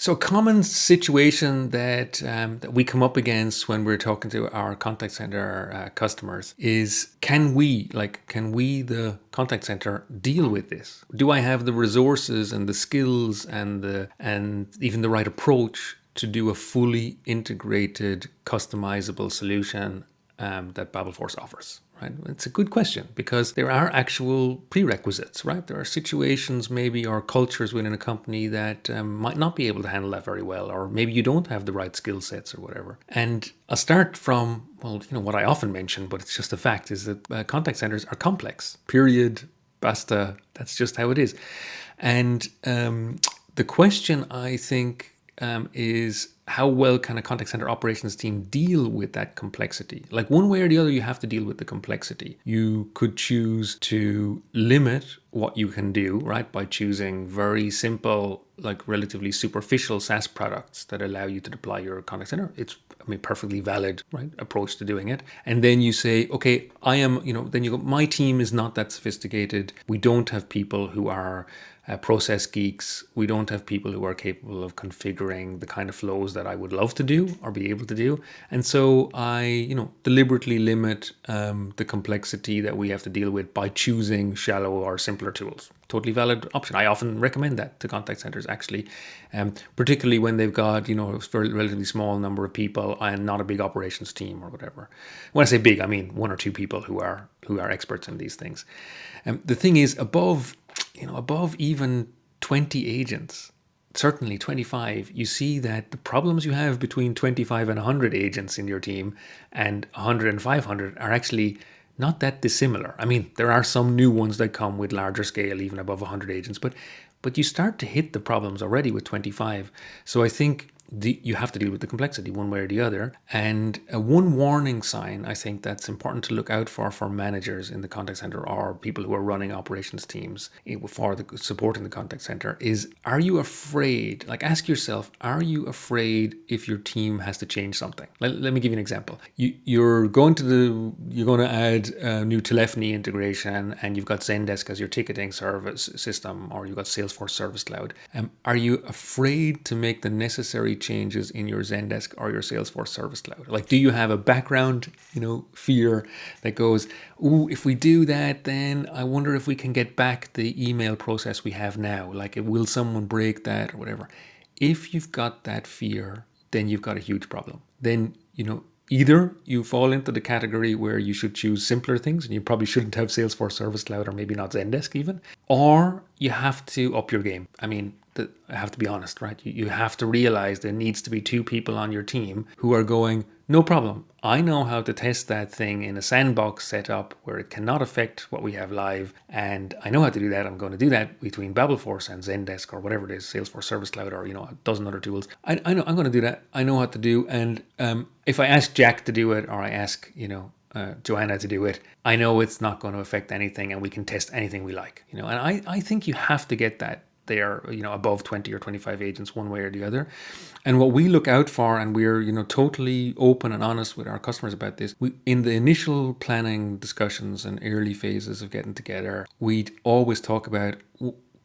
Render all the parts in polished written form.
So a common situation that we come up against when we're talking to our contact center customers is, can we, the contact center, deal with this? Do I have the resources and the skills and even the right approach to do a fully integrated, customizable solution that babelforce offers? Right? It's a good question, because there are actual prerequisites, right? There are situations maybe, or cultures within a company that might not be able to handle that very well, or maybe you don't have the right skill sets or whatever. And I'll start from, what I often mention, but it's just a fact, is that contact centers are complex. Period. Basta. That's just how it is. And the question, I think, is, how well can a contact center operations team deal with that complexity? Like, one way or the other, you have to deal with the complexity. You could choose to limit what you can do, right, by choosing very simple, relatively superficial SaaS products that allow you to deploy your contact center. It's, perfectly valid, right, approach to doing it. And then you say, okay, then you go, my team is not that sophisticated. We don't have people who are process geeks. We don't have people who are capable of configuring the kind of flows that I would love to do or be able to do. And so I, deliberately limit the complexity that we have to deal with by choosing shallow or simpler tools. Totally valid option. I often recommend that to contact centers, actually, particularly when they've got, a relatively small number of people and not a big operations team or whatever. When I say big, I mean one or two people who are experts in these things. The thing is, above even 20 agents, certainly 25, you see that the problems you have between 25 and 100 agents in your team and 100 and 500 are actually not that dissimilar. There are some new ones that come with larger scale, even above 100 agents, but you start to hit the problems already with 25. So I think you have to deal with the complexity one way or the other. And one warning sign, I think, that's important to look out for managers in the contact center or people who are running operations teams for supporting the contact center is, are you afraid? Ask yourself, are you afraid if your team has to change something? Let me give you an example. You're going to add a new telephony integration, and you've got Zendesk as your ticketing service system, or you've got Salesforce Service Cloud. Are you afraid to make the necessary changes in your Zendesk or your Salesforce Service Cloud? Do you have a background, fear that goes, ooh, if we do that, then I wonder if we can get back the email process we have now? Will someone break that or whatever? If you've got that fear, then you've got a huge problem. Then, either you fall into the category where you should choose simpler things, and you probably shouldn't have Salesforce Service Cloud, or maybe not Zendesk even, or you have to up your game. I have to be honest, right? You have to realize there needs to be two people on your team who are going, no problem. I know how to test that thing in a sandbox setup where it cannot affect what we have live. And I know how to do that. I'm going to do that between babelforce and Zendesk or whatever it is, Salesforce Service Cloud, or, a dozen other tools. I know I'm going to do that. I know how to do. And if I ask Jack to do it, or I ask, Joanna to do it, I know it's not going to affect anything, and we can test anything we like, and I think you have to get that there, above 20 or 25 agents one way or the other. And what we look out for, and we're, totally open and honest with our customers about this, in the initial planning discussions and early phases of getting together, we'd always talk about,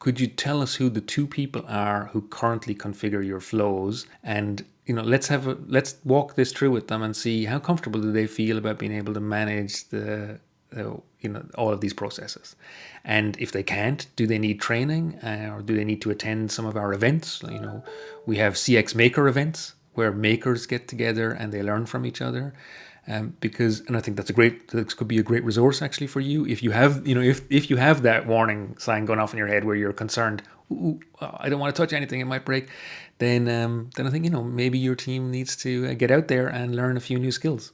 could you tell us who the two people are who currently configure your flows? And let's walk this through with them and see how comfortable do they feel about being able to manage all of these processes. And if they can't, do they need training, or do they need to attend some of our events? We have CX Maker events where makers get together and they learn from each other. And I think that could be a great resource actually for you. If you have, if you have that warning sign going off in your head where you're concerned, I don't want to touch anything, it might break, then I think, maybe your team needs to get out there and learn a few new skills.